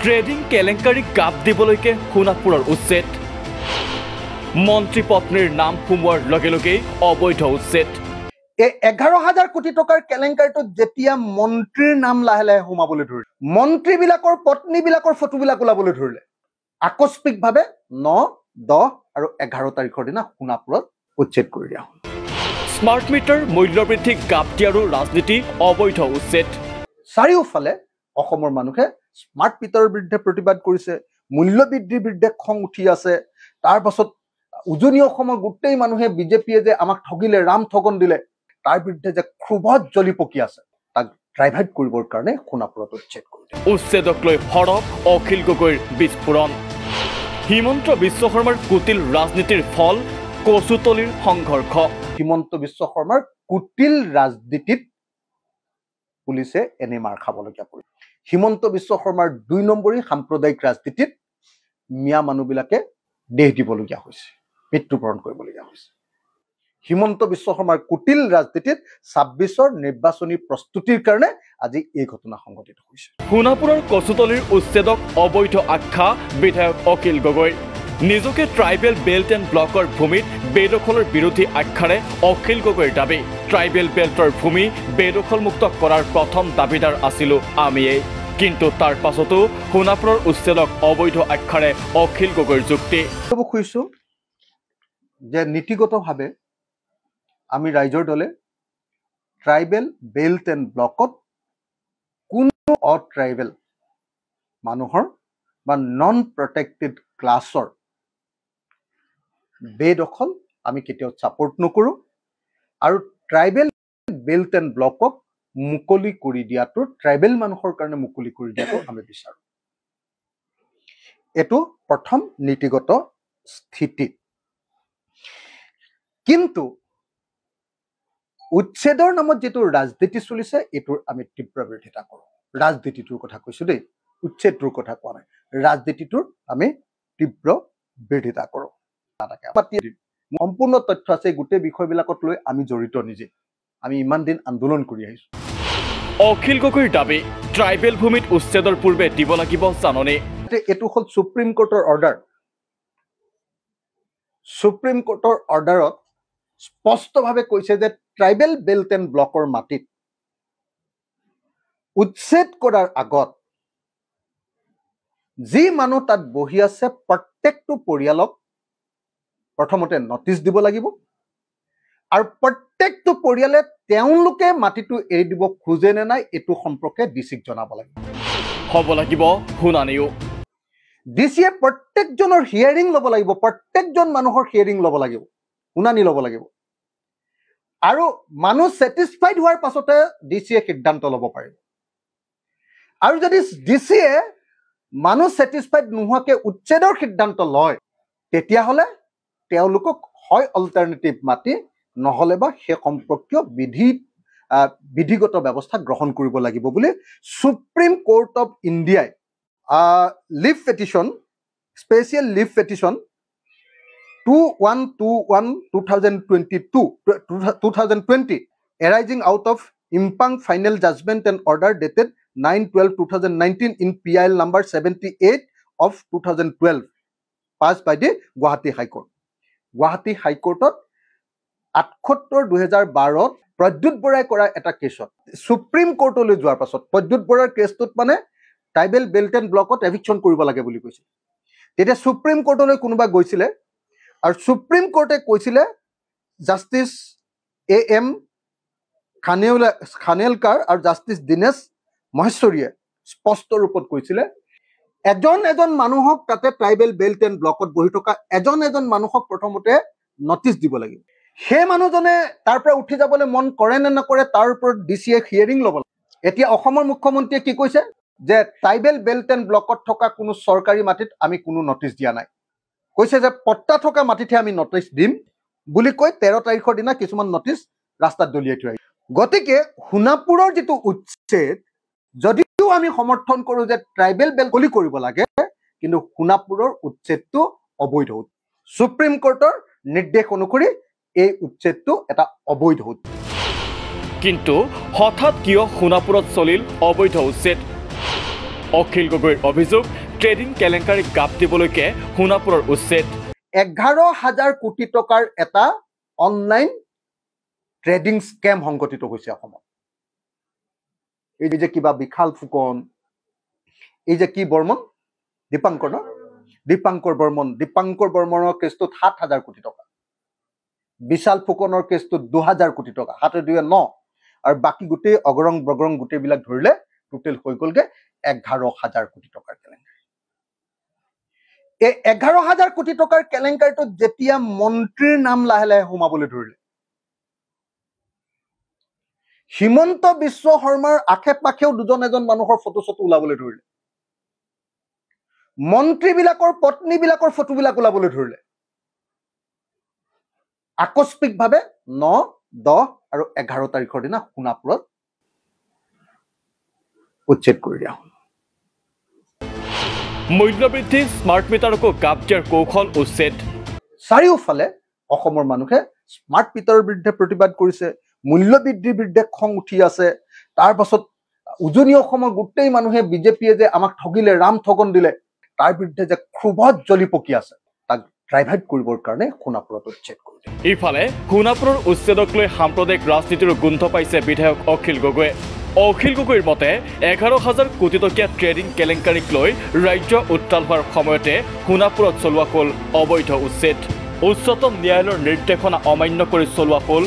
Trading কেলেংকাৰীক গাপ দিবলৈকে সোণাপুৰৰ উচ্ছেদ মন্ত্ৰী পত্নীৰ নাম সোমোৱাৰ লগে লগে অবৈধ উচ্ছেদ এই 11,000 কোটি টকাৰ কেলেংকাৰীটোত যেতিয়া মন্ত্ৰীৰ নাম লাহে লাহে সোমাবলৈ ধৰিলে মন্ত্ৰীবিলাকৰ পত্নীবিলাকৰ ফটোবিলাক ওলাবলৈ ধৰিলে আকস্মিকভাৱে 9, 10 আৰু 11 তাৰিখৰ দিনা সোণাপুৰত উচ্ছেদ কৰি দিয়া হ'ল স্মাৰ্ট মিটাৰ মূল্যবৃদ্ধিক গাপ দিয়াৰো ৰাজনীতি অবৈধ উচ্ছেদ চাৰিওফালে অসমৰ মানুহে স্মাৰ্ট মিটাৰৰ বিৰুদ্ধে প্ৰতিবাদ কৰিছে মূল্য বৃদ্ধিৰ বিৰুদ্ধে খং উঠি আছে তাৰ পাছত উজনি অসমৰ গোটেই মানুহে বিজেপিয়ে যে আমাক ঠগিলে ৰাম ঠগন দিলে তাৰ বিৰুদ্ধে যে ক্ষোভত জ্বলি পকি আছে তাক ড্ৰাইভাইট কৰিবৰ কাৰণে সোণাপুৰত উচ্ছেদ কৰিলে উচ্ছেদক লৈ হৰপ অখিল গগৈৰ বিস্ফোৰণ হিমন্ত বিশ্ব শৰ্মাৰ কুটিল ৰাজনীতিৰ ফল কচুতলিৰ সংঘৰ্ষ হিমন্ত বিশ্ব শৰ্মাৰ কুটিল ৰাজনীতিত পুলিচে এনে মাৰ খাবলগীয়া পৰিল হিমন্ত বিশ্ব শৰ্মাৰ 2 নম্বৰী সাম্প্ৰদায়িক ৰাজনীতিত মিয়া মানুহবিলাকে দেহ দিবলগীয়া হৈছে মৃত্যুবৰণ কৰিবলগীয়া হৈছে হিমন্ত বিশ্ব শৰ্মাৰ কুটিল ৰাজনীতিত 26ৰ নিৰ্বাচনী প্ৰস্তুতিৰ কাৰণে আজি এই ঘটনা সংঘটিত হৈছে সোণাপুৰৰ কচুতলিৰ উচ্ছেদক অবৈধ আখ্যা বিধায়ক অখিল গগৈ নিজকে ট্ৰাইবেল বেল্ট এণ্ড ব্লকৰ ভূমিত বেদখলৰ বিৰোধী আখ্যাৰে অখিল গগৈৰ দাবী ট্ৰাইবেল বেল্টৰ ভূমি বেদখলমুক্ত কৰাৰ প্ৰথম দাবীদাৰ আছিলো আমিয়েই কিন্তু তাৰ পাছতো সোণাপুৰৰ উচ্ছেদক অবৈধ আখ্যাৰে অখিল গগৈৰ যুক্তি খুজিছো যে নীতিগতভাৱে আমি ৰাইজৰ দলে ট্ৰাইবেল বেল্ট এণ্ড ব্লকত কোনো অট্ৰাইবেল মানুহৰ বা নন প্ৰটেক্টেড ক্লাছৰ বেদখল আমি কেতিয়াও ছাপোৰ্ট নকৰো আৰু ট্ৰাইবেল বেল্ট এণ্ড ব্লকক মুকলি কৰি দিয়াটো ট্ৰাইবেল মানুহৰ কাৰণে মুকলি কৰি দিয়াটো আমি বিচাৰো এটো প্ৰথম নীতিগত স্থিতি কিন্তু উচ্ছেদৰ নামত যেটো ৰাজনীতি চলিছে এটোৰ আমি তীব্ৰ বিৰোধিতা কৰো ৰাজনীতিটোৰ কথা কৈছো দেই উচ্ছেদটোৰ কথা কোৱা নাই ৰাজনীতিটোৰ আমি তীব্ৰ বিৰোধিতা কৰো সম্পূৰ্ণ তথ্য আছে গোটেই বিষয়বিলাকত লৈ আমি জড়িত নিজে আমি ইমান দিন আন্দোলন কৰি আহিছো অখিল গগৈৰ দাবী ট্ৰাইবেল ভূমিত উচ্ছেদৰ পূৰ্বে দিব লাগিব জাননী এটো হল সুপ্ৰিম কোৰ্টৰ অৰ্ডাৰ সুপ্ৰিম কোৰ্টৰ অৰ্ডাৰত স্পষ্টভাৱে কৈছে যে ট্ৰাইবেল বেল্ট এণ্ড ব্লকৰ মাটিত উচ্ছেদ কৰাৰ আগত যি মানুহ তাত বহি আছে প্ৰত্যেকটো পৰিয়ালক প্ৰথমতে নটিচ দিব লাগিব আৰু প্ৰত্যেকটো পৰিয়ালে তেওঁলোকে মাটিটো এৰি দিব খোজে নে নাই এটো সম্পৰ্কে ডিসিক জনাব লাগিব হ'ব লাগিব শুনানিও ডিসিয়ে প্ৰত্যেকজনৰ হিয়াৰিং ল'ব লাগিব প্ৰত্যেকজন মানুহৰ হিয়াৰিং ল'ব লাগিব শুনানি ল'ব লাগিব আৰু মানুহ স্যাটিসফাইড হোৱাৰ পাছতে ডিসিয়ে সিদ্ধান্ত ল'ব পাৰিব আৰু যদি ডিসিয়ে মানুহ স্যাটিসফাইড নোহোৱাকে উচ্ছেদৰ সিদ্ধান্ত লয় তেতিয়া হলে তেওঁলোকক হয় অল্টাৰনেটিভ মাটি নহলে বা হে সম্পৰ্কীয় বিধিগত ব্যৱস্থা গ্ৰহণ কৰিব লাগিব বুলি সুপ্ৰিম কোৰ্ট অফ ইণ্ডিয়াই leave petition special leave petition 2121-2020 arising out of Impang final judgment and order dated 9/12/2019 in PIL number 78 of 2012 passed by the Guwahati High Court. Guwahati High Court 78/2012 Pradyut বৰাই কৰা এটা কেছত সুপ্ৰিম কোৰ্টলৈ যোৱাৰ পাছত প্ৰদ্যুৎ বৰাৰ কেছটোত মানে tribal belt and ব্লকত eviction কৰিব লাগে বুলি কৈছে তেতিয়া সুপ্ৰিম কোৰ্টলৈ কোনোবা গৈছিলে আৰু সুপ্ৰিম কোৰ্টে কৈছিলে জাস্টিস AM খানেলকাৰ আৰু জাস্টিস দিনেশ মহেশ্বৰীয়ে স্পষ্ট ৰূপত কৈছিলে এজন মানুহক তাতে ট্ৰাইবেল বেল্ট এণ্ড ব্লকত বহি থকা এজন মানুহক প্ৰথমতে নটিচ দিব লাগিব সেই মানুহজনে তাৰ পৰা উঠি যাবলৈ মন কৰে নে নকৰে তাৰ ওপৰত ডিসিয়ে হিয়াৰিং ল'ব এতিয়া অসমৰ মুখ্যমন্ত্ৰীয়ে কি কৈছে যে ট্ৰাইবেল বেল্ট এণ্ড ব্লকত থকা কোনো চৰকাৰী মাটিত আমি কোনো নটিচ দিয়া নাই কৈছে যে পট্টা থকা মাটিতে আমি নটিচ দিম বুলি কৈ 13 তাৰিখৰ দিনা কিছুমান নটিচ ৰাস্তাত দলিয়াই থৈ গতিকে সোণাপুৰৰ যেটো উচ্ছেদ যদিও আমি সমৰ্থন কৰো যে ট্ৰাইবেল বেল্ট কলি কৰিব লাগে কিন্তু সোণাপুৰৰ উচ্ছেদটো অবৈধ সুপ্ৰিম কোৰ্টৰ নিৰ্দেশ অনুসৰি এই উচ্ছেদটো এটা অবৈধ কিন্তু হঠাৎ কিয় সোণাপুৰত চলিল অবৈধ উচ্ছেদ অখিল গগৈৰ অভিযোগ ট্ৰেডিং কেলেংকাৰীক গাপ দিবলৈকে সোণাপুৰৰ উচ্ছেদ 11,000 কোটি টকাৰ এটা অনলাইন ট্ৰেডিং স্কেম সংঘটিত হৈছে অসমত এই যে কিবা বিশাল ফুকন এই যে কি বৰ্মন দীপাংকৰ ন দীপাংকৰ বৰ্মনৰ কেছটোত 7,000 কোটি টকা বিশাল ফুকনৰ কেছটোত 2,000 কোটি টকা 7-2-9 আৰু বাকি গোটেই অগৰং বগৰং গোটেইবিলাক ধৰিলে টোটেল হৈ গ'লগে 11,000 কোটি টকাৰ কেলেংকাৰী এই 11,000 কোটি টকাৰ কেলেংকাৰীটোত যেতিয়া মন্ত্ৰীৰ নাম লাহে লাহে সোমাবলৈ ধৰিলে হিমন্ত বিশ্ব শৰ্মাৰ আশে পাশেও দুজন এজন মানুহৰ ফটো ওলাবলৈ ধৰিলে মন্ত্ৰীবিলাকৰ পত্নীবিলাকৰ ফটোবিলাক ওলাবলৈ ধৰিলে আকস্মিকভাৱে 9, 10 আৰু 11 তাৰিখৰ দিনা সোণাপুৰত উচ্ছেদ কৰি দিয়া হ'ল মূল্যবৃদ্ধি স্মাৰ্ট মিটাৰকো গাপ দিয়াৰ কৌশল উচ্ছেদ চাৰিওফালে অসমৰ মানুহে স্মাৰ্ট মিটাৰৰ বিৰুদ্ধে প্ৰতিবাদ কৰিছে মূল্যবৃদ্ধিৰ বিৰুদ্ধে খং উঠি আছে তাৰ পাছত উজনি অসমৰ গোটেই মানুহে বিজেপিয়ে যে আমাক ঠগিলে ৰাম ঠগন দিলে তাৰ বিৰুদ্ধে যে ক্ষোভত জ্বলি পকি আছে তাক ড্ৰাইভাইট কৰিবৰ কাৰণে সোণাপুৰত উচ্ছেদ কৰিলে ইফালে সোণাপুৰৰ উচ্ছেদক লৈ সাম্প্ৰদায়িক ৰাজনীতিৰ গোন্ধ পাইছে বিধায়ক অখিল গগৈয়ে অখিল গগৈৰ মতে 11,000 কোটি টকীয়া ট্ৰেডিং কেলেংকাৰীক লৈ ৰাজ্য উত্তাল হোৱাৰ সময়তে সোণাপুৰত চলোৱা হ'ল অবৈধ উচ্ছেদ উচ্চতম ন্যায়ালয়ৰ নিৰ্দেশনা অমান্য কৰি চলোৱা হ'ল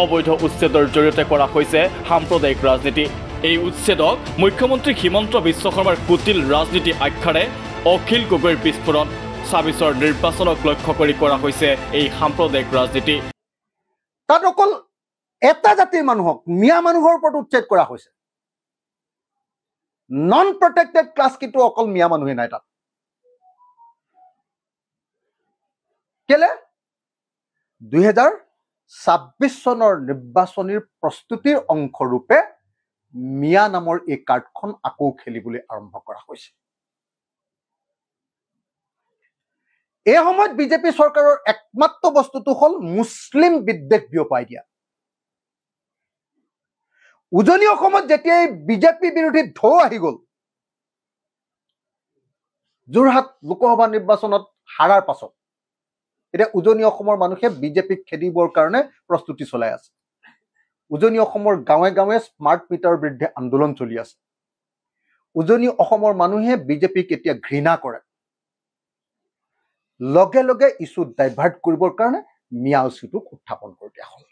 অবৈধ উচ্ছেদৰ জৰিয়তে কৰা হৈছে সাম্প্ৰদায়িক ৰাজনীতি এই উচ্ছেদক মুখ্যমন্ত্ৰী হিমন্ত বিশ্ব শৰ্মাৰ কুটিল ৰাজনীতি আখ্যাৰে অখিল গগৈৰ বিস্ফোৰণ 26ৰ নিৰ্বাচনক লক্ষ্য কৰি কৰা হৈছে এই সাম্প্ৰদায়িক ৰাজনীতি তাত অকল এটা জাতিৰ মানুহক মিয়া মানুহৰ ওপৰত উচ্ছেদ কৰা হৈছে নন প্ৰটেক্টেড ক্লাছ কিন্তু অকল মিয়া মানুহে নাই তাত কেলে 2026 চনৰ নিৰ্বাচনীৰ প্ৰস্তুতিৰ অংশৰূপে মিয়া নামৰ এই কাৰ্ডখন আকৌ খেলিবলৈ আৰম্ভ কৰা হৈছে এই সময়ত বিজেপি চৰকাৰৰ একমাত্ৰ বস্তুটো হ'ল মুছলিম বিদ্বেষ বিয়পাই দিয়া উজনি অসমত যেতিয়া বিজেপি বিৰোধী ঢৌ আহি গ'ল যোৰহাট লোকসভা নিৰ্বাচনত হাৰাৰ পাছত এতিয়া উজনি অসমৰ মানুহে বিজেপিক খেদিবৰ কাৰণে প্ৰস্তুতি চলাই আছে উজনি অসমৰ গাঁৱে গাঁৱে স্মাৰ্ট মিটাৰৰ বিৰুদ্ধে আন্দোলন চলি আছে উজনি অসমৰ মানুহে বিজেপিক এতিয়া ঘৃণা কৰে লগে লগে ইছ্যু ডাইভাৰ্ট কৰিবৰ কাৰণে মিয়া ইছ্যুটোক উত্থাপন কৰি দিয়া হ'ল